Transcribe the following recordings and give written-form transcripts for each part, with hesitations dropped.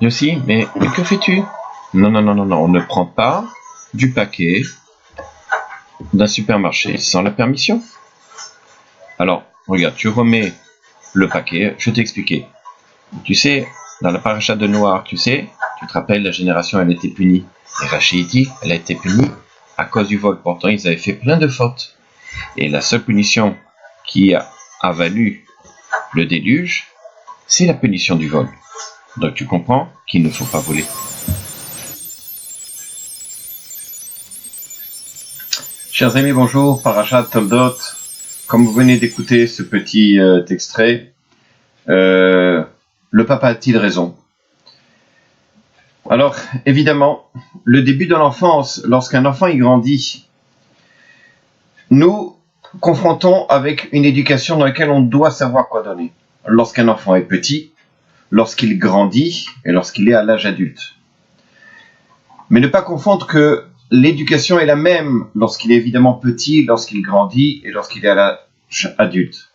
Yossi, mais que fais-tu? Non, non, non, non, non, on ne prend pas du paquet d'un supermarché sans la permission. Alors, regarde, tu remets le paquet, je t'ai expliqué. Tu sais, dans la paracha de Noir, tu te rappelles, la génération, elle a été punie. Et Rachid, elle a été punie à cause du vol. Pourtant, ils avaient fait plein de fautes. Et la seule punition qui a valu le déluge, c'est la punition du vol. Donc tu comprends qu'il ne faut pas voler. Chers amis, bonjour, Parashat Toldot. Comme vous venez d'écouter ce petit extrait, le papa a-t-il raison? Alors, évidemment, le début de l'enfance, lorsqu'un enfant y grandit, nous confrontons avec une éducation dans laquelle on doit savoir quoi donner. Lorsqu'un enfant est petit, lorsqu'il grandit et lorsqu'il est à l'âge adulte. Mais ne pas confondre que l'éducation est la même lorsqu'il est évidemment petit, lorsqu'il grandit et lorsqu'il est à l'âge adulte.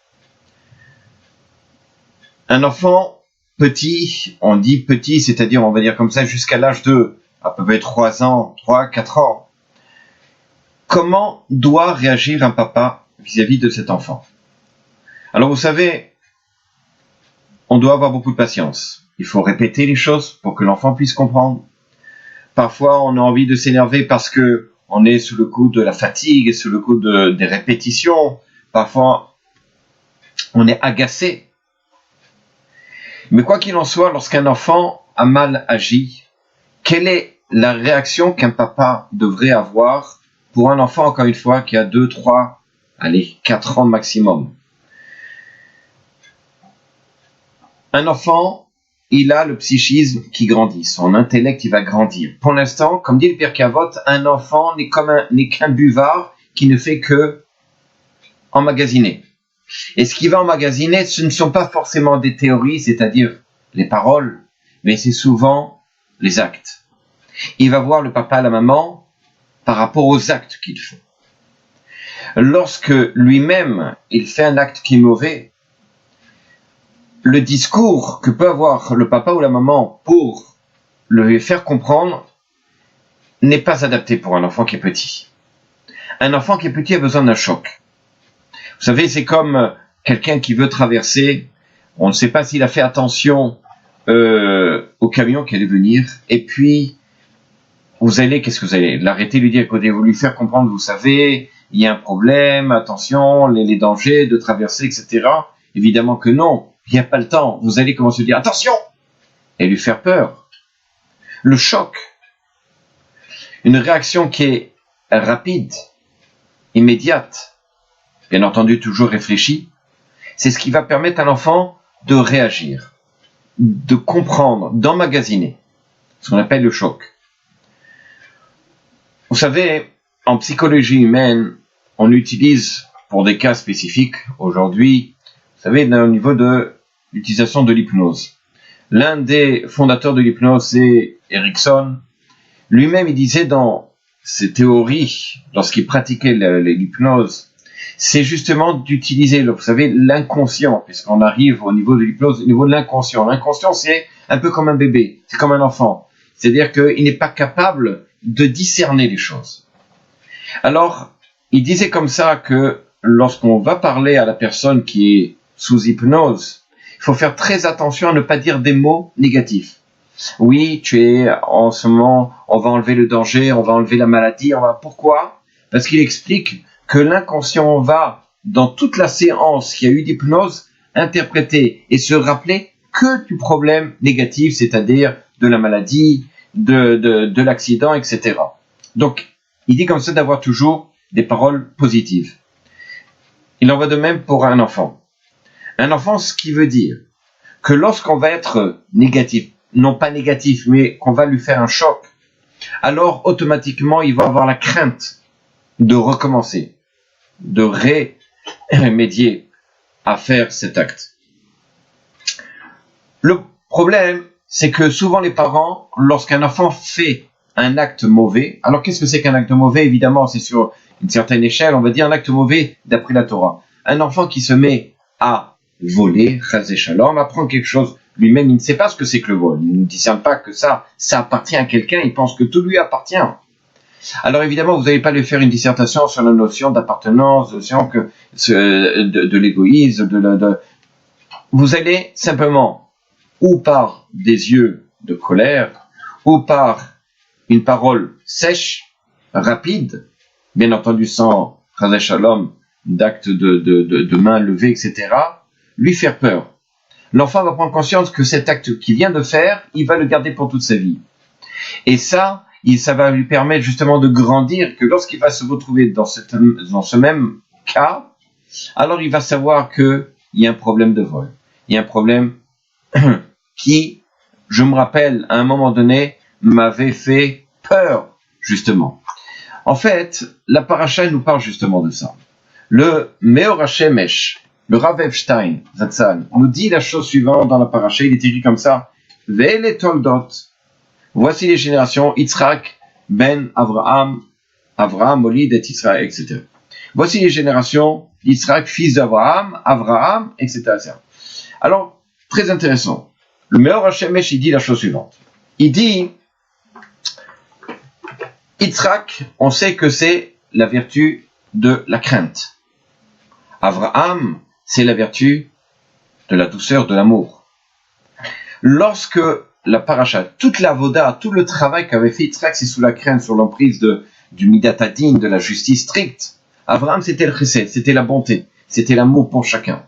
Un enfant petit, on dit petit, c'est-à-dire on va dire comme ça jusqu'à l'âge de à peu près 3 ans, 3, 4 ans. Comment doit réagir un papa vis-à-vis de cet enfant? Alors vous savez, on doit avoir beaucoup de patience. Il faut répéter les choses pour que l'enfant puisse comprendre. Parfois, on a envie de s'énerver parce que on est sous le coup de la fatigue, sous le coup des répétitions. Parfois, on est agacé. Mais quoi qu'il en soit, lorsqu'un enfant a mal agi, quelle est la réaction qu'un papa devrait avoir pour un enfant, encore une fois, qui a 2, 3, 4 ans maximum? Un enfant, il a le psychisme qui grandit, son intellect il va grandir. Pour l'instant, comme dit le Père Cavot, un enfant n'est qu'un buvard qui ne fait que emmagasiner. Et ce qui va emmagasiner, ce ne sont pas forcément des théories, c'est-à-dire les paroles, mais c'est souvent les actes. Il va voir le papa, la maman, par rapport aux actes qu'il fait. Lorsque lui-même, il fait un acte qui est mauvais, le discours que peut avoir le papa ou la maman pour le faire comprendre n'est pas adapté pour un enfant qui est petit. Un enfant qui est petit a besoin d'un choc. Vous savez, c'est comme quelqu'un qui veut traverser, on ne sait pas s'il a fait attention au camion qui allait venir, et puis qu'est-ce que vous allez l'arrêter, lui dire, écoutez, vous lui faire comprendre, vous savez, il y a un problème, attention, les dangers de traverser, etc. Évidemment que non, il n'y a pas le temps. Vous allez commencer à dire, attention, et lui faire peur. Le choc, une réaction qui est rapide, immédiate, bien entendu toujours réfléchie, c'est ce qui va permettre à l'enfant de réagir, de comprendre, d'emmagasiner, ce qu'on appelle le choc. Vous savez, en psychologie humaine, on utilise, pour des cas spécifiques, aujourd'hui, vous savez, au niveau de l'utilisation de l'hypnose. L'un des fondateurs de l'hypnose, c'est Erickson. Lui-même, il disait dans ses théories, lorsqu'il pratiquait l'hypnose, c'est justement d'utiliser, vous savez, l'inconscient, puisqu'on arrive au niveau de l'hypnose, au niveau de l'inconscient. L'inconscient, c'est un peu comme un bébé, c'est comme un enfant. C'est-à-dire qu'il n'est pas capable de discerner les choses. Alors, il disait comme ça que lorsqu'on va parler à la personne qui est sous hypnose, il faut faire très attention à ne pas dire des mots négatifs. Oui, en ce moment, on va enlever le danger, on va enlever la maladie, pourquoi? Parce qu'il explique que l'inconscient va, dans toute la séance qu'il y a eu d'hypnose, interpréter et se rappeler que du problème négatif, c'est-à-dire de la maladie, de l'accident, etc. Donc, il dit comme ça d'avoir toujours des paroles positives. Il en va de même pour un enfant. Un enfant, ce qui veut dire que lorsqu'on va être négatif, non pas négatif, mais qu'on va lui faire un choc, alors automatiquement, il va avoir la crainte de recommencer, de remédier à faire cet acte. Le problème, c'est que souvent les parents, lorsqu'un enfant fait un acte mauvais, alors qu'est-ce que c'est qu'un acte mauvais? Évidemment, c'est sur une certaine échelle, on va dire un acte mauvais d'après la Torah. Un enfant qui se met à voler, chasé shalom, apprend quelque chose lui-même, il ne sait pas ce que c'est que le vol. Il ne discerne pas que ça appartient à quelqu'un, il pense que tout lui appartient. Alors évidemment, vous n'allez pas lui faire une dissertation sur la notion d'appartenance, de l'égoïsme, vous allez simplement, ou par des yeux de colère, ou par une parole sèche, rapide, bien entendu sans chasé shalom, d'actes de main levée, etc., lui faire peur. L'enfant va prendre conscience que cet acte qu'il vient de faire, il va le garder pour toute sa vie. Et ça va lui permettre justement de grandir, que lorsqu'il va se retrouver dans ce même cas, alors il va savoir qu'il y a un problème de vol. Il y a un problème qui, je me rappelle, à un moment donné, m'avait fait peur, justement. En fait, la paracha nous parle justement de ça. Le Meor HaShemesh, le Rav Epstein, Zatzal, nous dit la chose suivante dans la paracha, il est écrit comme ça, Ve'ele toldot, voici les générations, Yitzhak, Ben, Avraham, Molid et Yitzhak, etc. Voici les générations, Yitzhak, fils d'Avraham, Avraham, etc. Alors, très intéressant. Le Meor HaShemesh, il dit la chose suivante. Il dit, Yitzhak, on sait que c'est la vertu de la crainte. Avraham, c'est la vertu de la douceur, de l'amour. Lorsque la paracha, toute la voda, tout le travail qu'avait fait Yitzhak, c'est sous la crainte, sur l'emprise du midat hadin, de la justice stricte. Avraham, c'était le chesed, c'était la bonté, c'était l'amour pour chacun.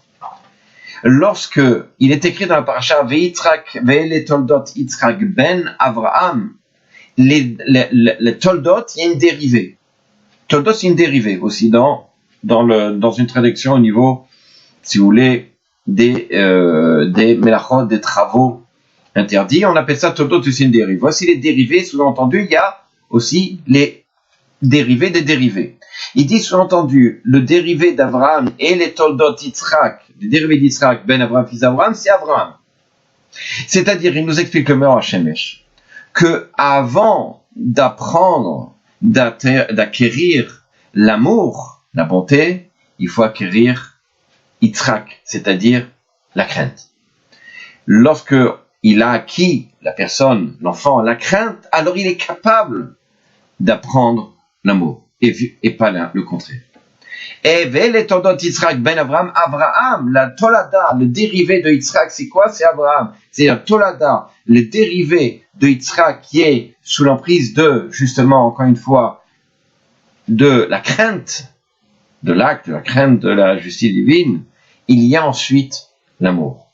Lorsque il est écrit dans la paracha, Ve'Yitzhak, Ve'ele toldot Yitzhak ben Avraham, les toldot, il y a une dérivée. Toldot, c'est une dérivée aussi dans une traduction au niveau, si vous voulez, des melachot, des travaux interdits. On appelle ça toldot, c'est une dérivée. Voici les dérivés, sous-entendu, il y a aussi les dérivés des dérivés. Il dit sous-entendu, le dérivé d'Avraham et les toldot Yitzhak, les dérivés d'Yitzhak, ben Avraham, fils d'Avraham, c'est Avraham. C'est-à-dire, il nous explique le Meor HaShemesh, que avant d'apprendre, d'acquérir l'amour, la bonté, il faut acquérir Yitzhak, c'est-à-dire la crainte. Lorsque il a acquis, la personne, l'enfant, la crainte, alors il est capable d'apprendre l'amour, et pas le contraire. Et les toldot Yitzhak ben Avraham, Avraham, la tolada, le dérivé de Yitzhak, c'est quoi? C'est Avraham. C'est la tolada, le dérivé de Yitzhak qui est sous l'emprise de, justement, encore une fois, de la crainte de l'acte, de la crainte de la justice divine. Il y a ensuite l'amour.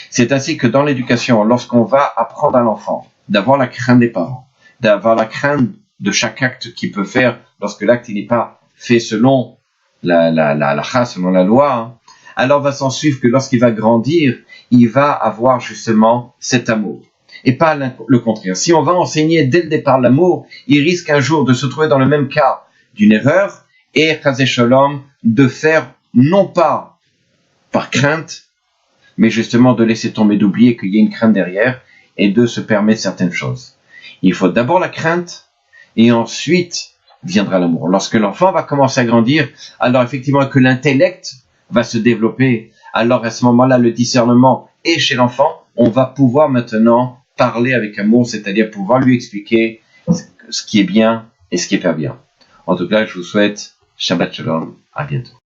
C'est ainsi que dans l'éducation, lorsqu'on va apprendre à l'enfant d'avoir la crainte des parents, d'avoir la crainte de chaque acte qu'il peut faire lorsque l'acte n'est pas fait selon selon la loi, hein, alors va s'en suivre que lorsqu'il va grandir, il va avoir justement cet amour. Et pas le contraire. Si on va enseigner dès le départ l'amour, il risque un jour de se trouver dans le même cas d'une erreur et, chasé shalom, de faire non pas par crainte, mais justement de laisser tomber, d'oublier qu'il y a une crainte derrière et de se permettre certaines choses. Il faut d'abord la crainte et ensuite viendra l'amour. Lorsque l'enfant va commencer à grandir, alors effectivement que l'intellect va se développer, alors à ce moment-là, le discernement est chez l'enfant, on va pouvoir maintenant parler avec amour, c'est-à-dire pouvoir lui expliquer ce qui est bien et ce qui est pas bien. En tout cas, je vous souhaite Shabbat Shalom, à bientôt.